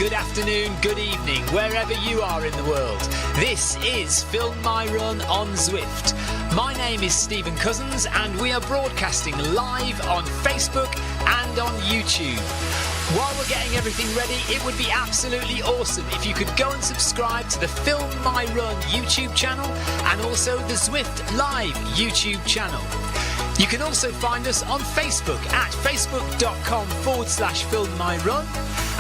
good afternoon, good evening, wherever you are in the world. This is Film My Run on Zwift. My name is Stephen Cousins and we are broadcasting live on Facebook and on YouTube. While we're getting everything ready, it would be absolutely awesome if you could go and subscribe to the Film My Run YouTube channel and also the Zwift Live YouTube channel. You can also find us on Facebook at facebook.com/filmmyrun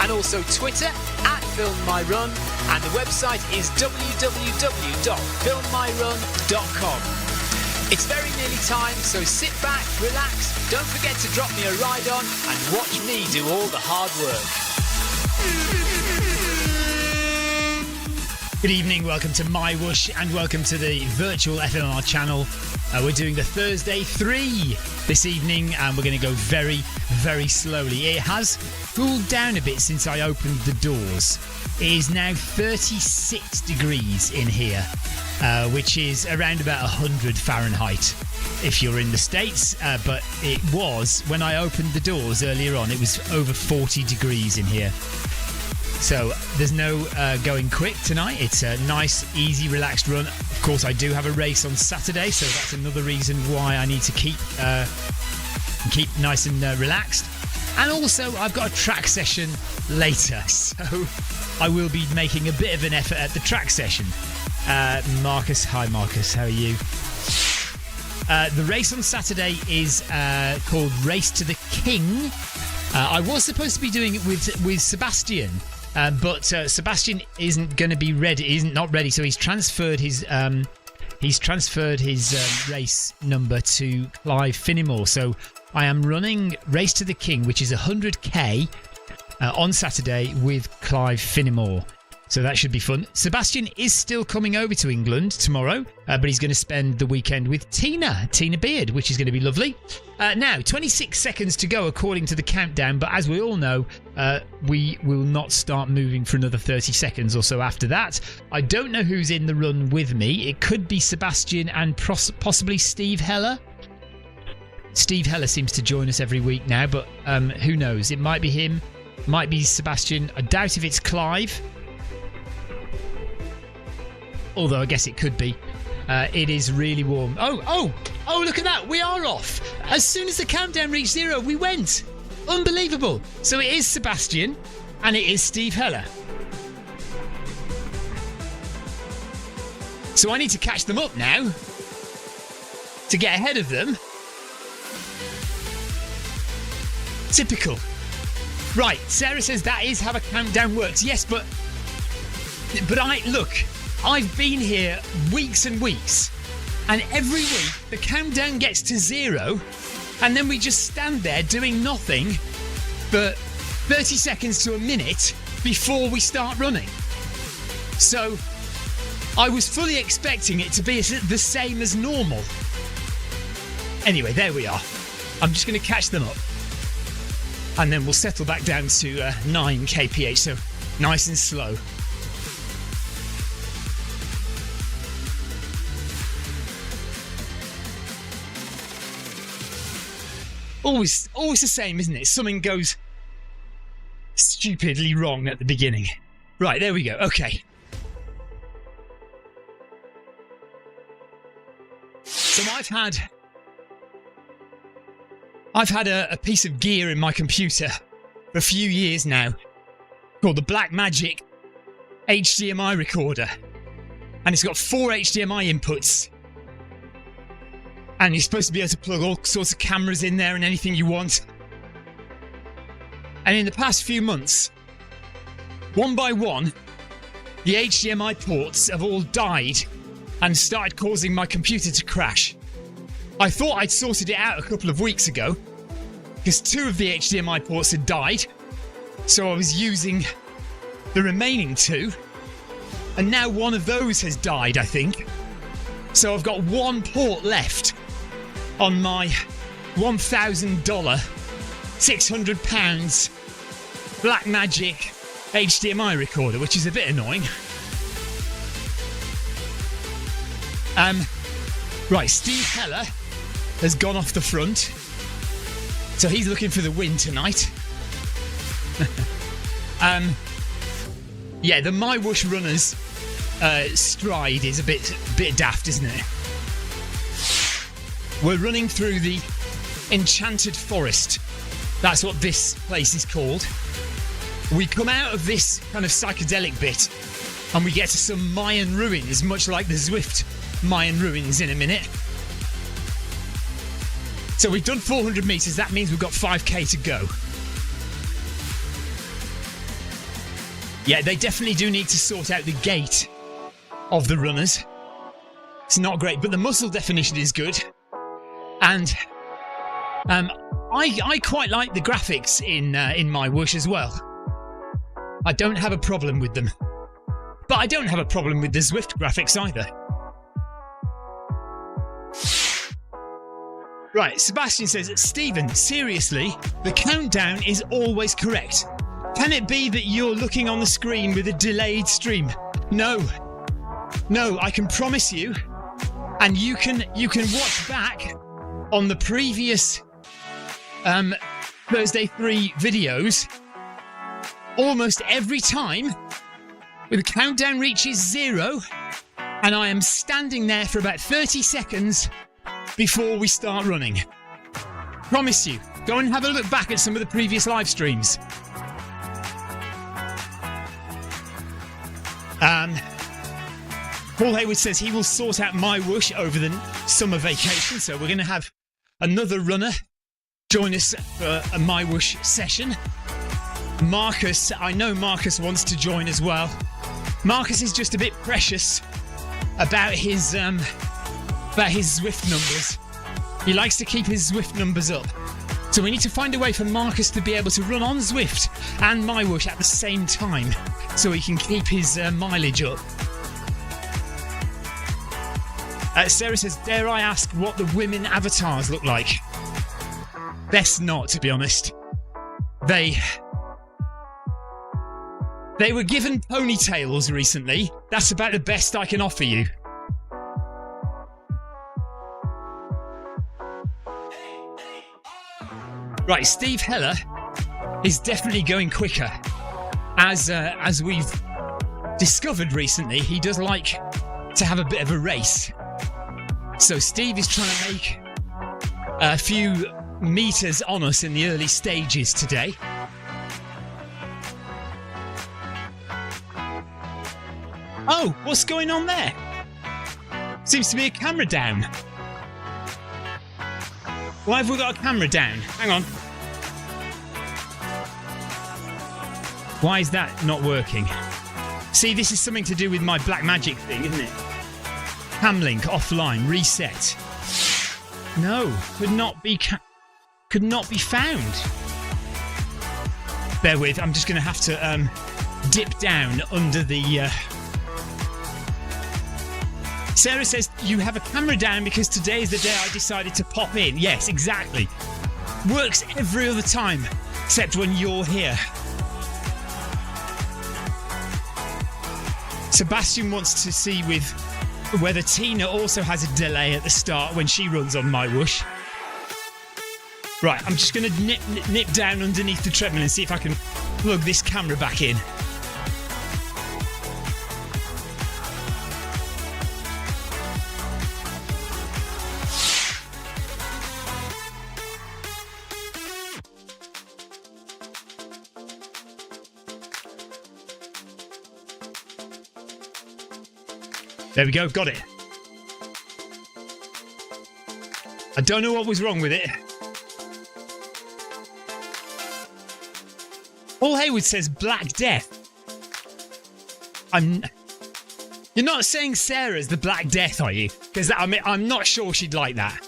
and also Twitter at filmmyrun, and the website is www.filmmyrun.com. It's very nearly time, so sit back, relax, don't forget to drop me a ride on and watch me do all the hard work. Good evening, welcome to MyWhoosh and welcome to the virtual FMR channel. We're doing the Thursday 3 this evening and we're going to go very, very slowly. It has cooled down a bit since I opened the doors. It is now 36 degrees in here, which is around about 100 Fahrenheit if you're in the States. But it was, when I opened the doors earlier on, it was over 40 degrees in here. So there's no going quick tonight. It's a nice, easy, relaxed run. Of course, I do have a race on Saturday, so that's another reason why I need to keep nice and relaxed. And also, I've got a track session later, so I will be making a bit of an effort at the track session. Marcus, hi Marcus, how are you? The race on Saturday is called Race to the King. I was supposed to be doing it with Sebastian. But Sebastian isn't going to be ready. Isn't not ready, so he's transferred his race number to Clive Finnemore. So I am running Race to the King, which is 100k on Saturday with Clive Finnemore. So that should be fun. Sebastian is still coming over to England tomorrow, but he's going to spend the weekend with Tina Beard, which is going to be lovely. Now, 26 seconds to go according to the countdown, but as we all know, we will not start moving for another 30 seconds or so after that. I don't know who's in the run with me. It could be Sebastian and possibly Steve Heller. Steve Heller seems to join us every week now, but who knows? It might be him, might be Sebastian. I doubt if it's Clive. Although I guess it could be. It is really warm. Oh, look at that. We are off. As soon as the countdown reached 0, we went. Unbelievable. So it is Sebastian and it is Steve Heller. So I need to catch them up now to get ahead of them. Typical. Right, Sarah says that is how a countdown works. Yes, but I've been here weeks and weeks, and every week the countdown gets to 0, and then we just stand there doing nothing for 30 seconds to a minute before we start running. So I was fully expecting it to be the same as normal. Anyway, there we are. I'm just going to catch them up, and then we'll settle back down to 9 kph, so nice and slow. Always the same, isn't it? Something goes stupidly wrong at the beginning. Right, there we go. Okay. So I've had a piece of gear in my computer for a few years now called the Blackmagic HDMI recorder. And it's got 4 HDMI inputs. And you're supposed to be able to plug all sorts of cameras in there and anything you want. And in the past few months, one by one, the HDMI ports have all died and started causing my computer to crash. I thought I'd sorted it out a couple of weeks ago because 2 of the HDMI ports had died. So I was using the remaining 2. And now one of those has died, I think. So I've got 1 port left on my $1,000, £600 Blackmagic HDMI recorder, which is a bit annoying. Right, Steve Heller has gone off the front. So he's looking for the win tonight. Yeah, the MyWhoosh runners stride is a bit daft, isn't it? We're running through the Enchanted Forest. That's what this place is called. We come out of this kind of psychedelic bit and we get to some Mayan ruins, much like the Zwift Mayan ruins in a minute. So we've done 400 metres, that means we've got 5k to go. Yeah, they definitely do need to sort out the gait of the runners. It's not great, but the muscle definition is good. And I quite like the graphics in MyWhoosh as well. I don't have a problem with them. But I don't have a problem with the Zwift graphics either. Right, Sebastian says, Stephen, seriously, the countdown is always correct. Can it be that you're looking on the screen with a delayed stream? No, I can promise you, and you can watch back on the previous Thursday 3 videos. Almost every time, the countdown reaches 0, and I am standing there for about 30 seconds before we start running. Promise you. Go and have a look back at some of the previous live streams. Paul Hayward says he will sort out MyWhoosh over the summer vacation, so we're going to have another runner join us for a MyWhoosh session. Marcus, I know Marcus wants to join as well. Marcus is just a bit precious about his Zwift numbers. He likes to keep his Zwift numbers up. So we need to find a way for Marcus to be able to run on Zwift and MyWhoosh at the same time so he can keep his mileage up. Sarah says, dare I ask what the women avatars look like? Best not, to be honest. They were given ponytails recently. That's about the best I can offer you. Right, Steve Heller is definitely going quicker. As we've discovered recently, he does like to have a bit of a race. So Steve is trying to make a few meters on us in the early stages today. Oh, what's going on there? Seems to be a camera down. Why have we got a camera down? Hang on. Why is that not working? See, this is something to do with my Black Magic thing, isn't it? Camlink offline, reset. No, could not be found. Bear with, I'm just going to have to dip down under the... Sarah says, you have a camera down because today is the day I decided to pop in. Yes, exactly. Works every other time, except when you're here. Sebastian wants to see whether Tina also has a delay at the start when she runs on MyWhoosh. Right, I'm just going to nip down underneath the treadmill and see if I can plug this camera back in. There we go, got it. I don't know what was wrong with it. Paul Hayward says Black Death. You're not saying Sarah's the Black Death, are you? Because I'm not sure she'd like that.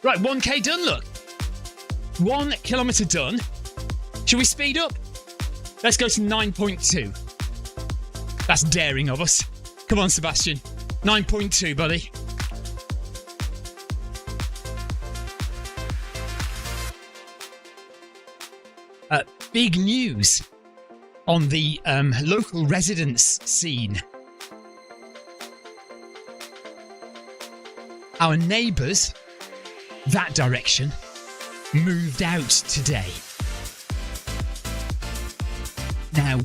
Right, 1k done, look. 1 kilometre done. Should we speed up? Let's go to 9.2. That's daring of us. Come on, Sebastian. 9.2, buddy. Big news on the local residence scene. Our neighbours, that direction, moved out today. Now,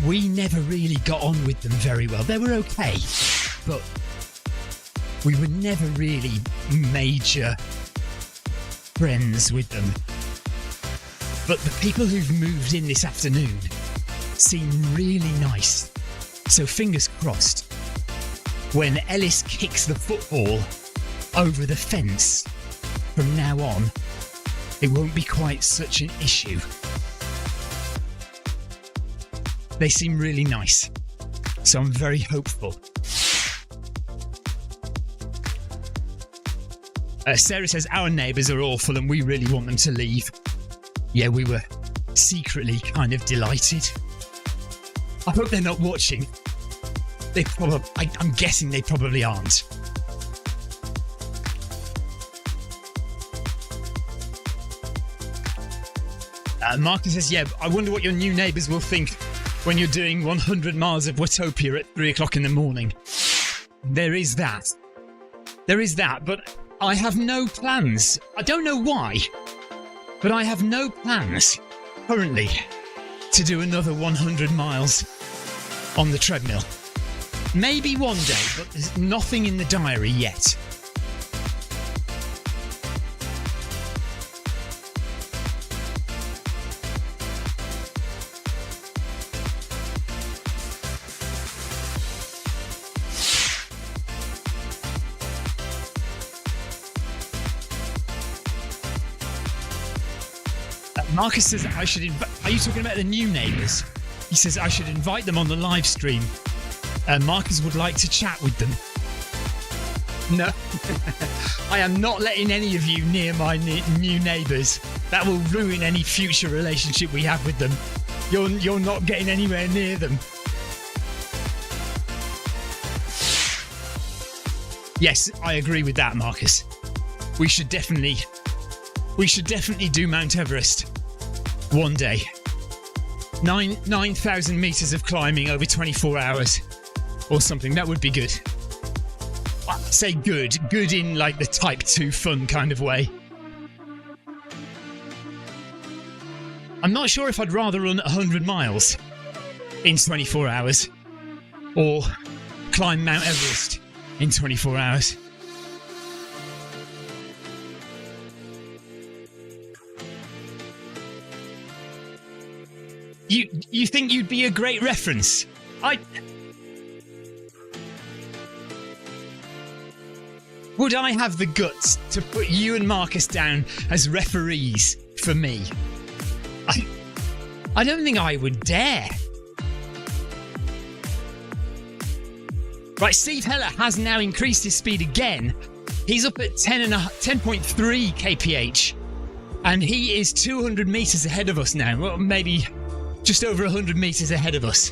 we never really got on with them very well. They were okay, but we were never really major friends with them. But the people who've moved in this afternoon seem really nice. So fingers crossed, when Ellis kicks the football over the fence from now on, it won't be quite such an issue. They seem really nice, so I'm very hopeful. Sarah says, our neighbours are awful and we really want them to leave. Yeah, we were secretly kind of delighted. I hope they're not watching. I'm guessing they probably aren't. Marcus says, yeah, I wonder what your new neighbours will think when you're doing 100 miles of Watopia at 3 o'clock in the morning. There is that, but I have no plans. I don't know why, but I have no plans currently to do another 100 miles on the treadmill. Maybe one day, but there's nothing in the diary yet. Marcus says I should are you talking about the new neighbours? He says I should invite them on the live stream. Marcus would like to chat with them. No, I am not letting any of you near my new neighbours. That will ruin any future relationship we have with them. You're not getting anywhere near them. Yes, I agree with that, Marcus. We should definitely do Mount Everest one day. 9,000 meters of climbing over 24 hours or something. That would be good. I say good in like the type 2 fun kind of way. I'm not sure if I'd rather run 100 miles in 24 hours or climb Mount Everest in 24 hours. You think you'd be a great reference? Would I have the guts to put you and Marcus down as referees for me? I don't think I would dare. Right, Steve Heller has now increased his speed again. He's up at 10.3 kph, and he is 200 metres ahead of us now. Well, maybe just over 100 metres ahead of us.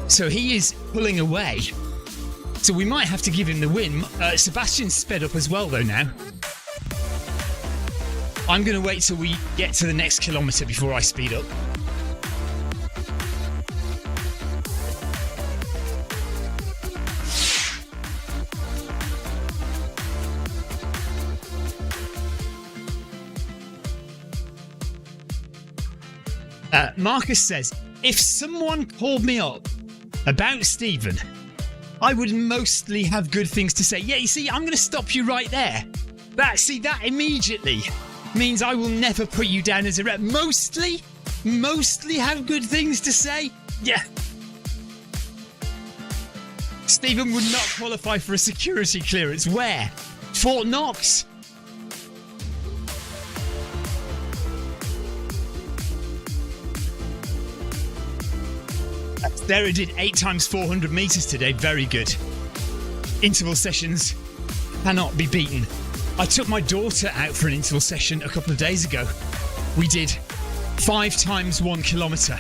So he is pulling away. So we might have to give him the win. Sebastian's sped up as well, though, now. I'm going to wait till we get to the next kilometre before I speed up. Marcus says, if someone called me up about Stephen, I would mostly have good things to say. Yeah, you see, I'm going to stop you right there. That immediately means I will never put you down as a rep. Mostly have good things to say. Yeah. Stephen would not qualify for a security clearance. Where? Fort Knox. Sarah did 8 times 400 metres today. Very good. Interval sessions cannot be beaten. I took my daughter out for an interval session a couple of days ago. We did 5 times 1 kilometre.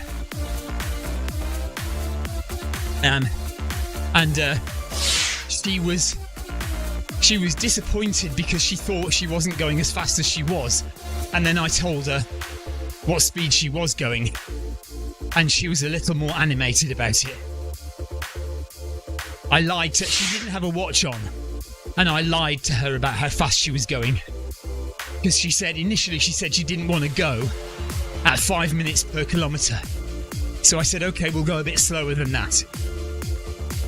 And she was disappointed because she thought she wasn't going as fast as she was. And then I told her what speed she was going. And she was a little more animated about it. I lied to her. She didn't have a watch on. And I lied to her about how fast she was going. Because initially she said she didn't want to go at 5 minutes per kilometre. So I said, okay, we'll go a bit slower than that.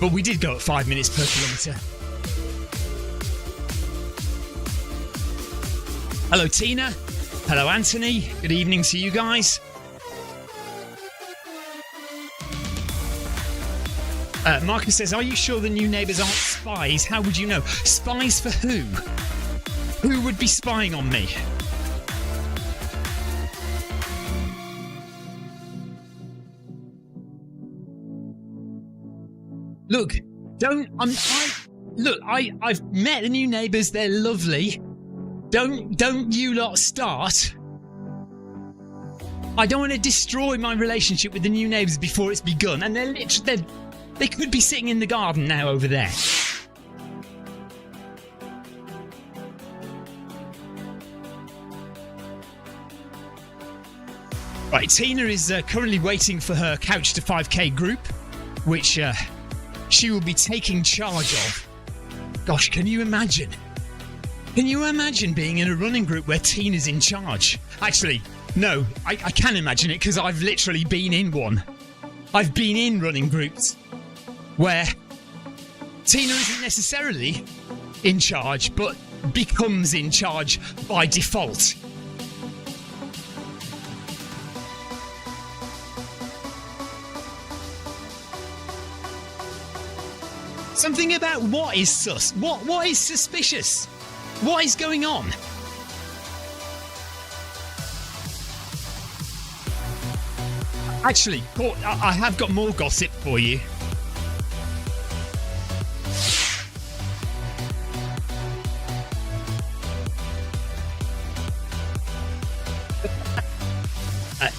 But we did go at 5 minutes per kilometre. Hello, Tina. Hello, Anthony. Good evening to you guys. Marcus says, are you sure the new neighbours aren't spies? How would you know? Spies for who? Who would be spying on me? Look, I've met the new neighbours. They're lovely. Don't you lot start. I don't want to destroy my relationship with the new neighbours before it's begun. And they could be sitting in the garden now over there. Right, Tina is currently waiting for her Couch to 5K group, which she will be taking charge of. Gosh, can you imagine? Can you imagine being in a running group where Tina's in charge? Actually, no, I can imagine it because I've literally been in one. I've been in running groups where Tina isn't necessarily in charge, but becomes in charge by default. Something about what is sus? What is suspicious? What is going on? Actually, I have got more gossip for you.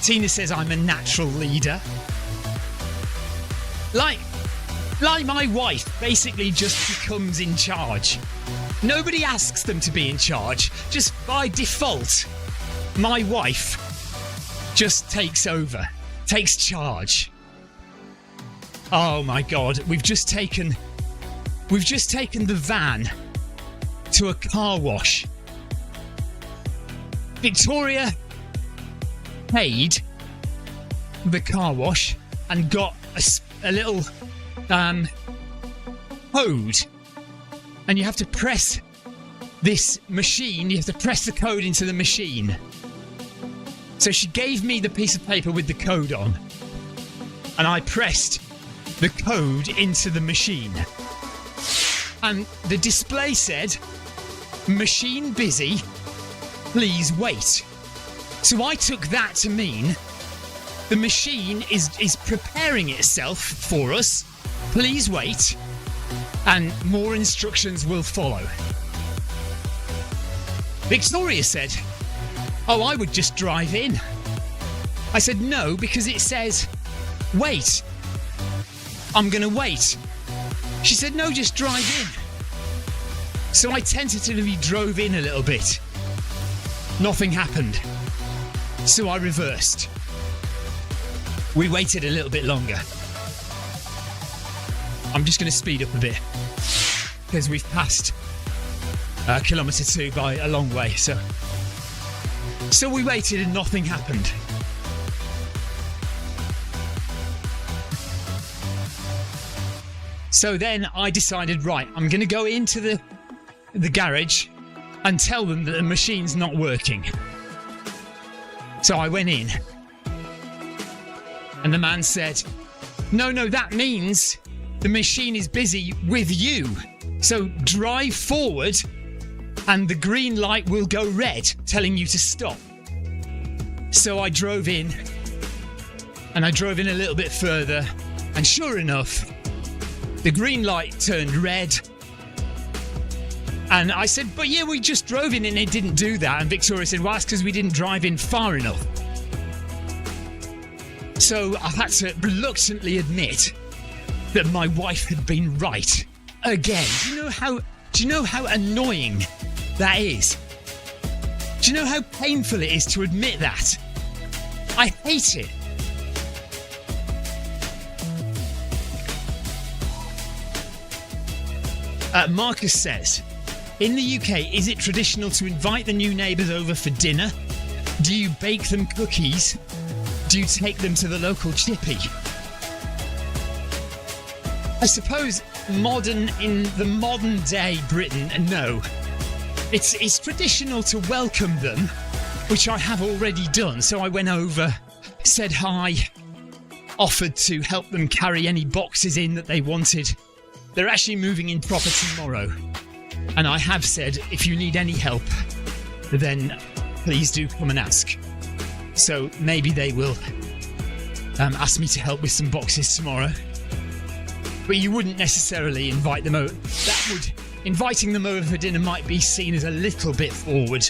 Tina says I'm a natural leader. Like my wife basically just becomes in charge. Nobody asks them to be in charge. Just by default, my wife just takes over, takes charge. Oh my God, we've just taken the van to a car wash. Victoria paid the car wash and got a little code, and you have to press this machine. You have to press the code into the machine. So she gave me the piece of paper with the code on, and I pressed the code into the machine, and the display said, "Machine busy, please wait." So I took that to mean the machine is preparing itself for us. Please wait, and more instructions will follow. Victoria said, "Oh, I would just drive in." I said, "No, because it says, wait. I'm going to wait." She said, "No, just drive in." So I tentatively drove in a little bit. Nothing happened. So I reversed. We waited a little bit longer. I'm just going to speed up a bit because we've passed kilometre 2 by a long way. So we waited and nothing happened. So then I decided, right, I'm going to go into the garage and tell them that the machine's not working. So I went in, and the man said, no, that means the machine is busy with you. So drive forward and the green light will go red, telling you to stop. So I drove in, and I drove in a little bit further, and sure enough, the green light turned red. And I said, "But yeah, we just drove in and it didn't do that." And Victoria said, "Well, that's because we didn't drive in far enough." So I had to reluctantly admit that my wife had been right again. Do you know how annoying that is? Do you know how painful it is to admit that? I hate it. Marcus says, in the UK, is it traditional to invite the new neighbours over for dinner? Do you bake them cookies? do you take them to the local chippy? I suppose in the modern day Britain, no. It's traditional to welcome them, which I have already done. So I went over, said hi, offered to help them carry any boxes in that they wanted. They're actually moving in proper tomorrow. And I have said, if you need any help, then please do come and ask. So maybe they will ask me to help with some boxes tomorrow. But you wouldn't necessarily invite them over. Inviting them over for dinner might be seen as a little bit forward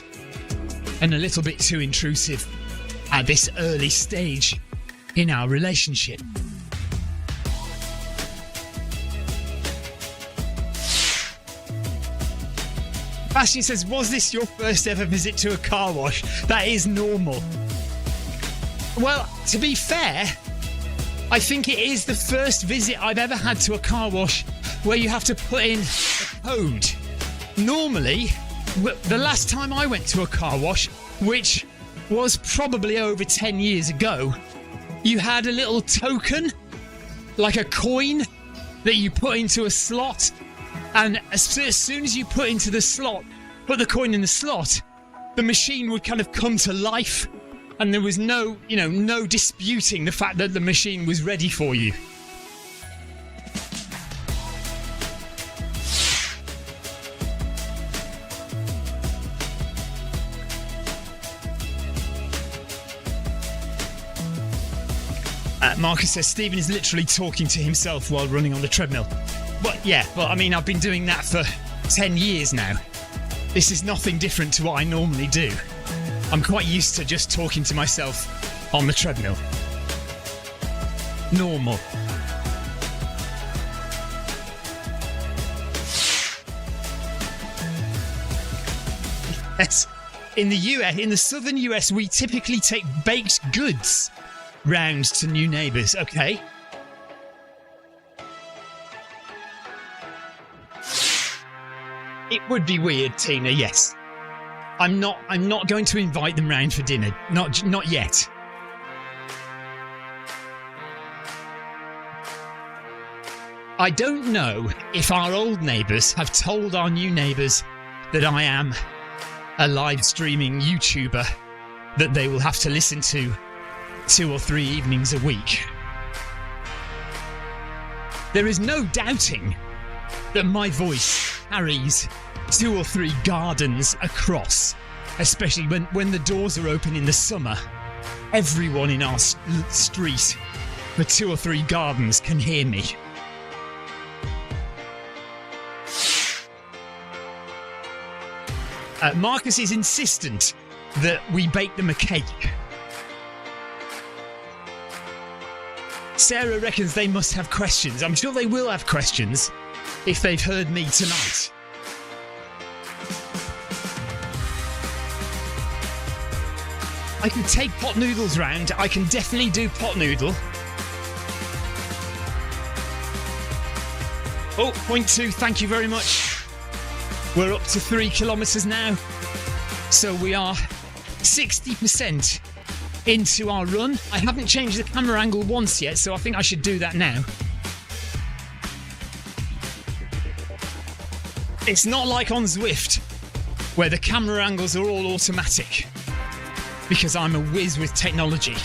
and a little bit too intrusive at this early stage in our relationship. Bastian says, was this your first ever visit to a car wash? That is normal. Well, to be fair, I think it is the first visit I've ever had to a car wash where you have to put in a code. Normally, the last time I went to a car wash, which was probably over 10 years ago, you had a little token, like a coin, that you put into a slot. And as soon as you put the coin in the slot, the machine would kind of come to life, and there was no disputing the fact that the machine was ready for you. Marcus says Stephen is literally talking to himself while running on the treadmill. I mean, I've been doing that for 10 years now. This is nothing different to what I normally do. I'm quite used to just talking to myself on the treadmill. Normal. Yes. In the southern US, we typically take baked goods round to new neighbours. Okay. It would be weird, Tina, yes. I'm not going to invite them round for dinner. Not yet. I don't know if our old neighbours have told our new neighbours that I am a live streaming YouTuber that they will have to listen to 2 or 3 evenings a week. There is no doubting that my voice carries 2 or 3 gardens across, especially when the doors are open in the summer. Everyone in our street for 2 or 3 gardens can hear me. Marcus is insistent that we bake them a cake. Sarah reckons they must have questions. I'm sure they will have questions if they've heard me tonight. I could take pot noodles round. I can definitely do pot noodle. Oh, point 2, thank you very much. We're up to 3 kilometres now. So we are 60% into our run. I haven't changed the camera angle once yet, so I think I should do that now. It's not like on Zwift, where the camera angles are all automatic, because I'm a whiz with technology.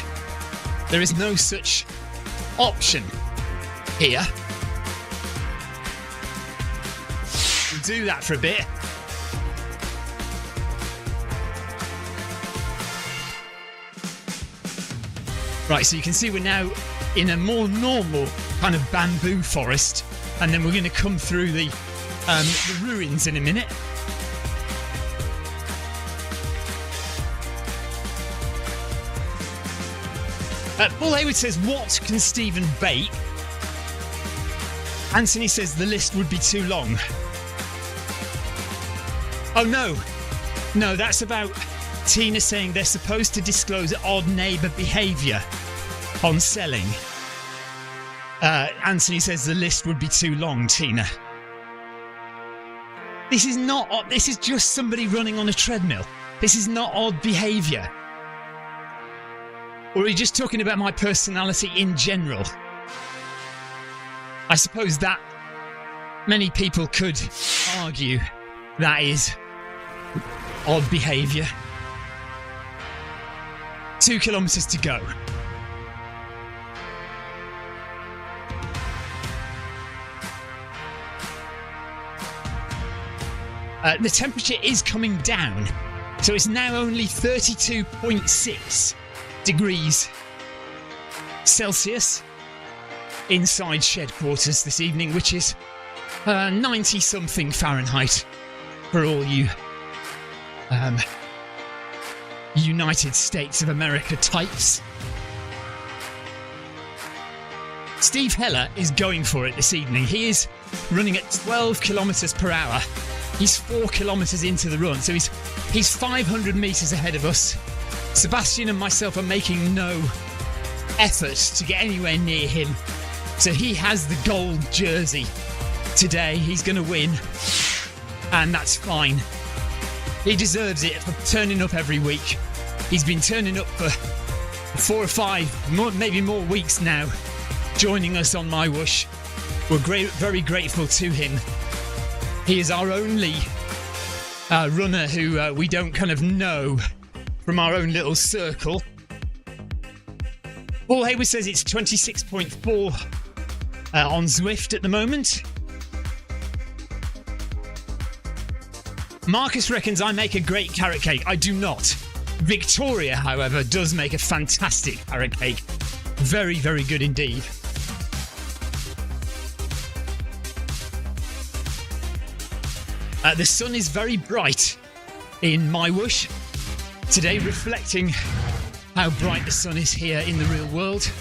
There is no such option here. We'll do that for a bit. Right, so you can see we're now in a more normal kind of bamboo forest, and then we're going to come through the ruins in a minute. Paul Hayward says, what can Stephen bake? Anthony says the list would be too long. Oh no, that's about Tina saying they're supposed to disclose odd neighbour behaviour on selling. Anthony says the list would be too long, Tina. This is not odd. This is just somebody running on a treadmill. This is not odd behaviour. Or are you just talking about my personality in general? I suppose that many people could argue that is odd behaviour. 2 kilometres to go. The temperature is coming down, so it's now only 32.6 degrees Celsius inside shed quarters this evening, which is 90 something Fahrenheit for all you United States of America types. Steve Heller is going for it this evening. He is running at 12 kilometres per hour. He's 4 kilometres into the run, so he's 500 metres ahead of us. Sebastian and myself are making no effort to get anywhere near him. So he has the gold jersey today. He's going to win, and that's fine. He deserves it for turning up every week. He's been turning up for 4 or 5, maybe more weeks now, joining us on MyWhoosh. We're very grateful to him. He is our only runner who we don't kind of know from our own little circle. Paul Hayward says it's 26.4 on Zwift at the moment. Marcus reckons I make a great carrot cake. I do not. Victoria, however, does make a fantastic carrot cake. Very, very good indeed. The sun is very bright in MyWhoosh today, reflecting how bright the sun is here in the real world.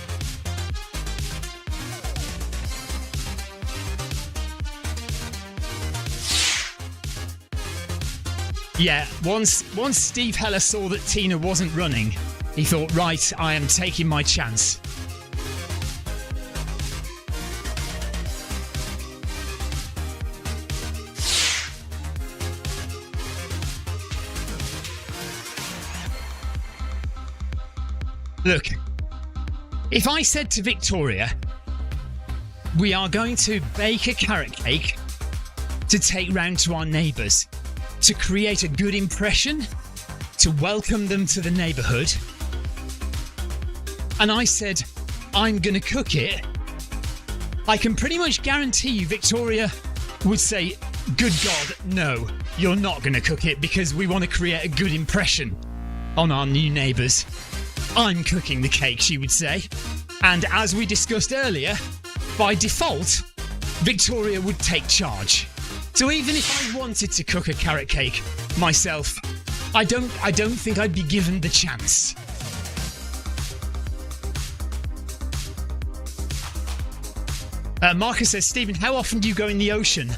Yeah, once Steve Heller saw that Tina wasn't running, he thought, right, I am taking my chance. Look, if I said to Victoria, we are going to bake a carrot cake to take round to our neighbours, to create a good impression, to welcome them to the neighbourhood, and I said, I'm going to cook it, I can pretty much guarantee you Victoria would say, good God, no, you're not going to cook it because we want to create a good impression on our new neighbours. I'm cooking the cake, she would say. And as we discussed earlier, by default, Victoria would take charge. So even if I wanted to cook a carrot cake myself, I don't think I'd be given the chance. Marcus says, Stephen, how often do you go in the ocean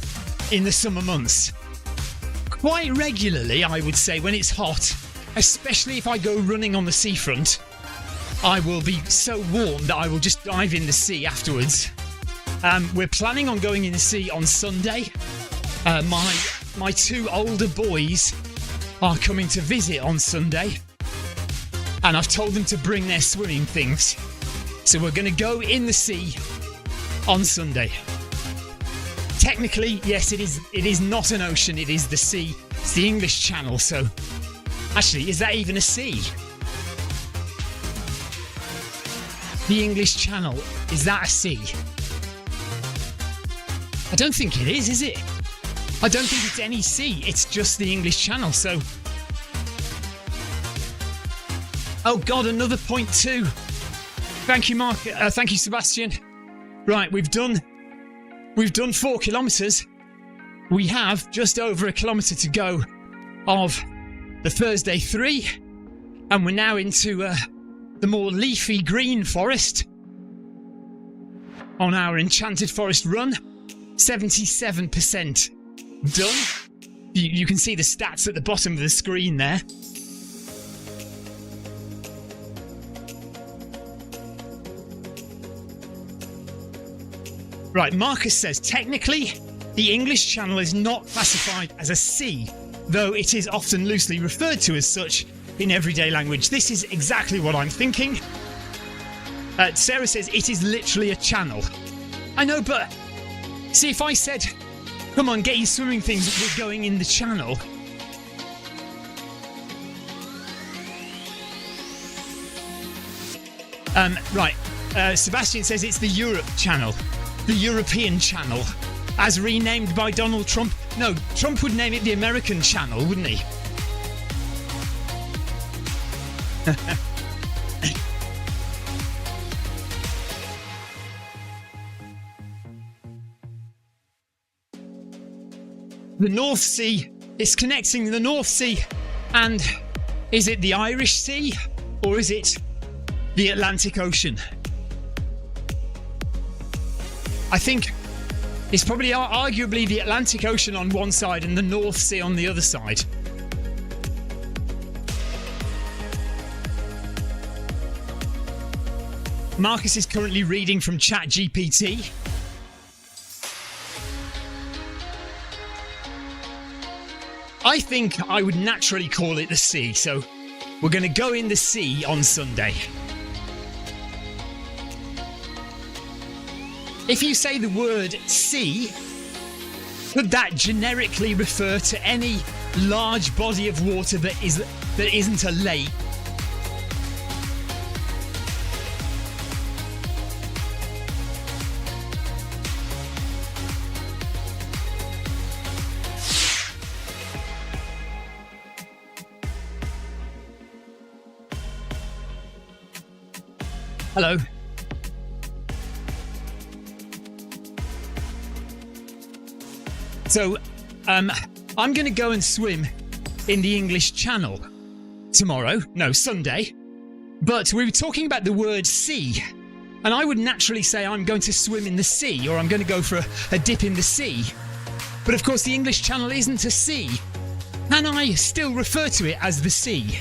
in the summer months? Quite regularly, I would say, when it's hot. Especially if I go running on the seafront, I will be so warm that I will just dive in the sea afterwards. We're planning on going in the sea on Sunday. My 2 older boys are coming to visit on Sunday, and I've told them to bring their swimming things. So we're going to go in the sea on Sunday. Technically, yes, it is not an ocean, it is the sea. It's the English Channel, so... Actually, is that even a sea? The English Channel, is that a sea? I don't think it is it? I don't think it's any sea, it's just the English Channel, so... Oh God, another 0.2. Thank you, Mark. Thank you, Sebastian. Right, we've done 4 kilometres. We have just over a kilometre to go of the Thursday 3, and we're now into the more leafy green forest on our Enchanted Forest run. 77% done. You can see the stats at the bottom of the screen there. Right, Marcus says, technically, the English Channel is not classified as a sea, though it is often loosely referred to as such in everyday language. This is exactly what I'm thinking. Sarah says it is literally a channel. I know, but see, if I said, come on, get your swimming things, we're going in the channel. Right. Sebastian says it's the Europe channel. The European channel. As renamed by Donald Trump. No, Trump would name it the American channel, wouldn't he? The North Sea. It's connecting the North Sea and is it the Irish Sea or is it the Atlantic Ocean? I think it's probably arguably the Atlantic Ocean on one side and the North Sea on the other side. Marcus is currently reading from ChatGPT. I think I would naturally call it the sea, so we're going to go in the sea on Sunday. If you say the word sea, could that generically refer to any large body of water that isn't a lake? Hello. So, I'm going to go and swim in the English Channel tomorrow. No, Sunday. But we were talking about the word sea. And I would naturally say I'm going to swim in the sea or I'm going to go for a dip in the sea. But of course the English Channel isn't a sea. Can I still refer to it as the sea?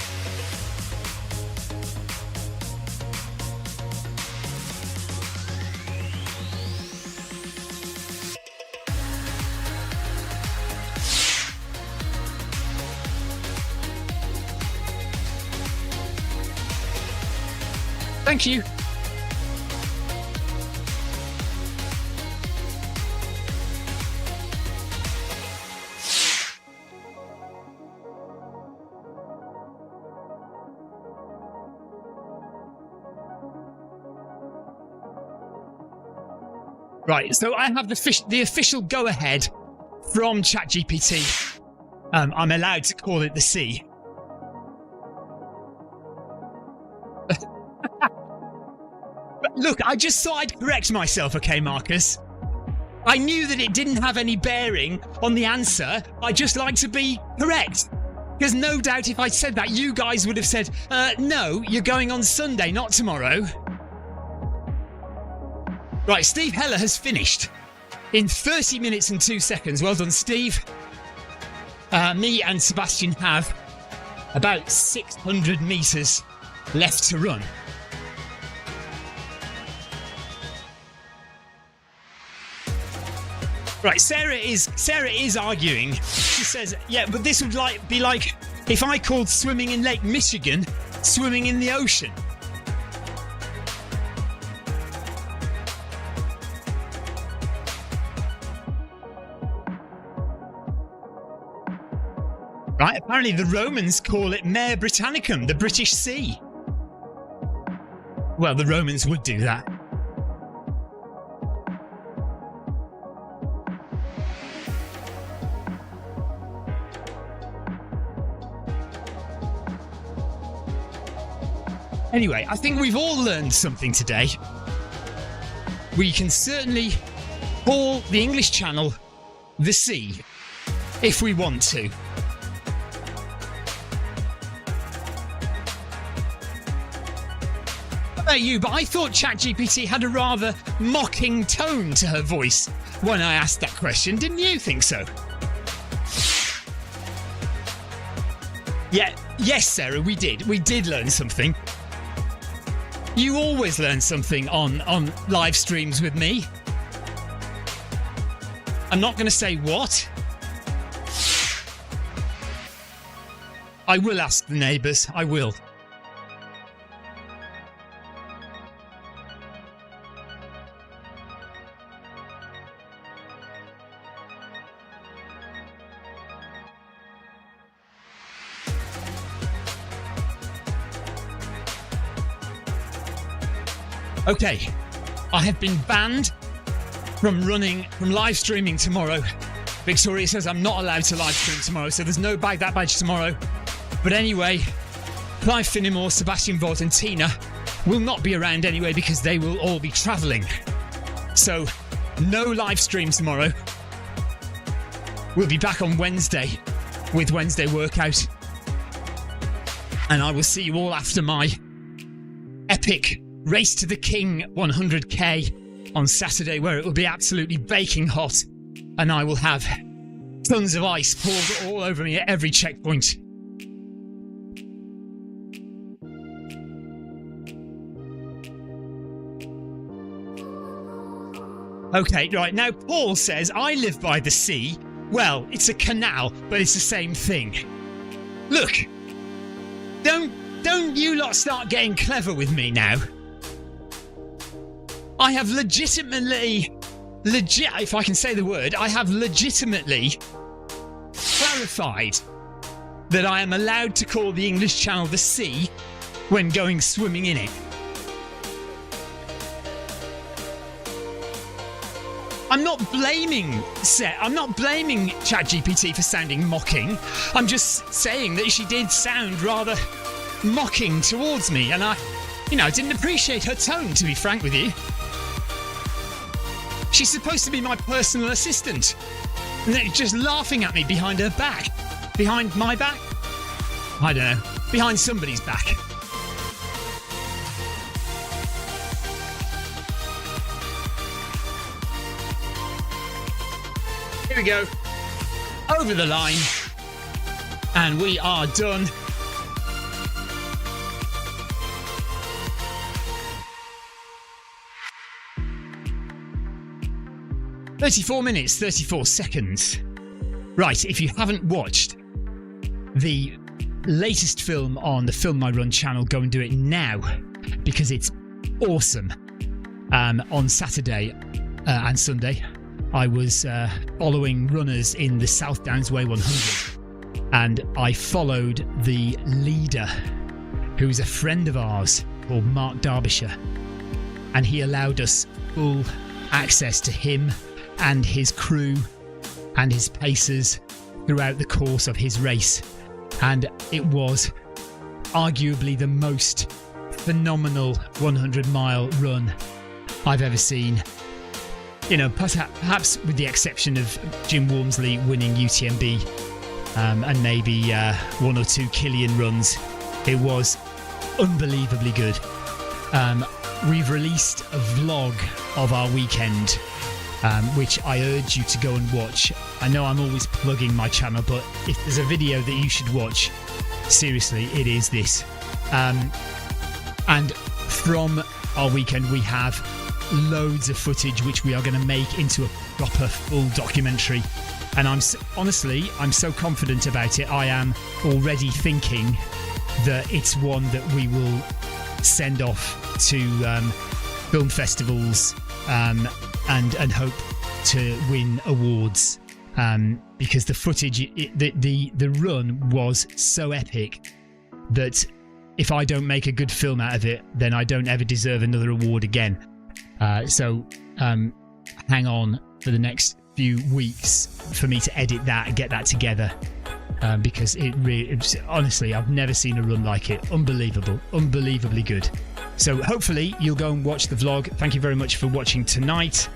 Thank you. Right, so I have the official go-ahead from ChatGPT. I'm allowed to call it the sea. Look, I just thought I'd correct myself, okay, Marcus? I knew that it didn't have any bearing on the answer. I just like to be correct. Because no doubt if I said that, you guys would have said, no, you're going on Sunday, not tomorrow. Right, Steve Heller has finished in 30 minutes and 2 seconds. Well done, Steve. Me and Sebastian have about 600 metres left to run. Right, Sarah is arguing. She says, yeah, but this would be like if I called swimming in Lake Michigan swimming in the ocean. Right, apparently the Romans call it Mare Britannicum, the British Sea. Well, the Romans would do that. Anyway, I think we've all learned something today. We can certainly call the English Channel the sea, if we want to. What about you? But I thought ChatGPT had a rather mocking tone to her voice when I asked that question. Didn't you think so? Yeah, yes, Sarah, we did. We did learn something. You always learn something on live streams with me. I'm not going to say what. I will ask the neighbours. I will. Okay, I have been banned from live streaming tomorrow. Victoria says I'm not allowed to live stream tomorrow, so there's no Bag That Badge tomorrow. But anyway, Clive Finnemore, Sebastian Vaught and Tina will not be around anyway because they will all be travelling. So, no live stream tomorrow. We'll be back on Wednesday with Wednesday Workout. And I will see you all after my epic Race to the King 100k on Saturday, where it will be absolutely baking hot and I will have tons of ice poured all over me at every checkpoint. Okay, right, now Paul says, I live by the sea. Well, it's a canal, but it's the same thing. Look, don't you lot start getting clever with me now. I have if I can say the word, I have legitimately clarified that I am allowed to call the English Channel the sea when going swimming in it. I'm not blaming ChatGPT for sounding mocking. I'm just saying that she did sound rather mocking towards me, and I didn't appreciate her tone, to be frank with you. She's supposed to be my personal assistant, and then just laughing at me behind her back. Behind my back? I don't know. Behind somebody's back. Here we go. Over the line. And we are done. "34 minutes, 34 seconds. Right, if you haven't watched the latest film on the Film My Run channel, go and do it now, because it's awesome. On Saturday and Sunday, I was following runners in the South Downs Way 100, and I followed the leader, who's a friend of ours called Mark Derbyshire, and he allowed us full access to him and his crew and his pacers throughout the course of his race, and it was arguably the most phenomenal 100-mile run I've ever seen. Perhaps with the exception of Jim Walmsley winning UTMB and maybe one or two Killian runs, it was unbelievably good. We've released a vlog of our weekend, which I urge you to go and watch. I know I'm always plugging my channel, but if there's a video that you should watch, seriously, it is this. And from our weekend, we have loads of footage which we are going to make into a proper full documentary, and I'm so confident about it. I am already thinking that it's one that we will send off to film festivals and hope to win awards, because the footage, the run was so epic that if I don't make a good film out of it, then I don't ever deserve another award again. So hang on for the next few weeks for me to edit that and get that together, because honestly, I've never seen a run like it. Unbelievably good. So hopefully you'll go and watch the vlog. Thank you very much for watching tonight.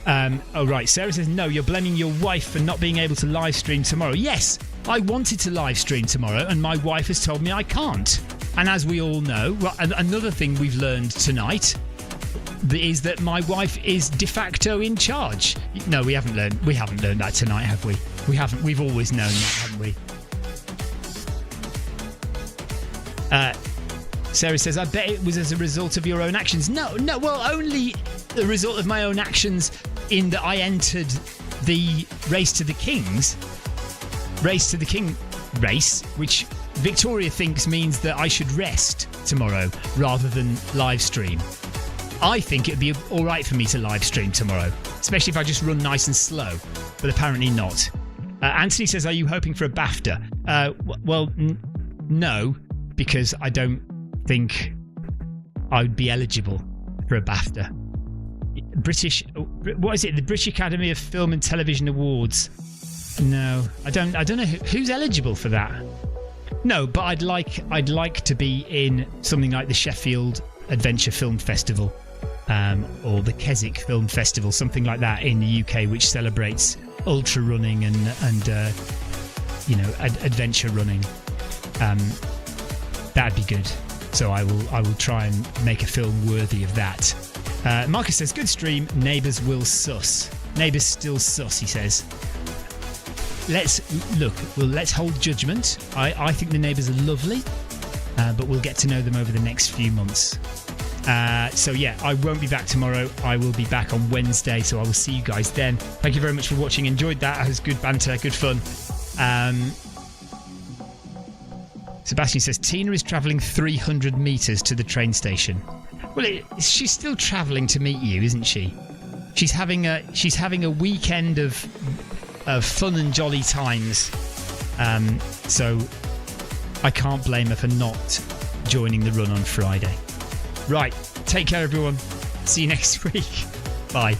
Oh right, Sarah says, no, you're blaming your wife for not being able to live stream tomorrow. Yes, I wanted to live stream tomorrow and my wife has told me I can't. And as we all know, well, another thing we've learned tonight is that my wife is de facto in charge. No, we haven't learned that tonight, have we? We've always known that, haven't we? Sarah says, I bet it was as a result of your own actions. No, well, only the result of my own actions in that I entered the Race to the King race, which Victoria thinks means that I should rest tomorrow rather than live stream. I think it'd be all right for me to live stream tomorrow, especially if I just run nice and slow, but apparently not. Anthony says, are you hoping for a BAFTA? Well, no, because I don't think I would be eligible. for a BAFTA. What is it? The British Academy of Film and Television Awards. No, I don't know who's eligible for that. No, but I'd like to be in something like the Sheffield Adventure Film Festival, or the Keswick Film Festival, something like that in the UK, which celebrates ultra running and adventure running. That'd be good. So I will try and make a film worthy of that. Marcus says, good stream, neighbours will sus. Neighbours still sus, he says. Let's hold judgment. I think the neighbours are lovely, but we'll get to know them over the next few months. So yeah, I won't be back tomorrow. I will be back on Wednesday, so I will see you guys then. Thank you very much for watching. Enjoyed that. It was good banter, good fun. Sebastian says, Tina is travelling 300 metres to the train station. Well, she's still travelling to meet you, isn't she? She's having a weekend of fun and jolly times. So I can't blame her for not joining the run on Friday. Right, take care everyone. See you next week. Bye.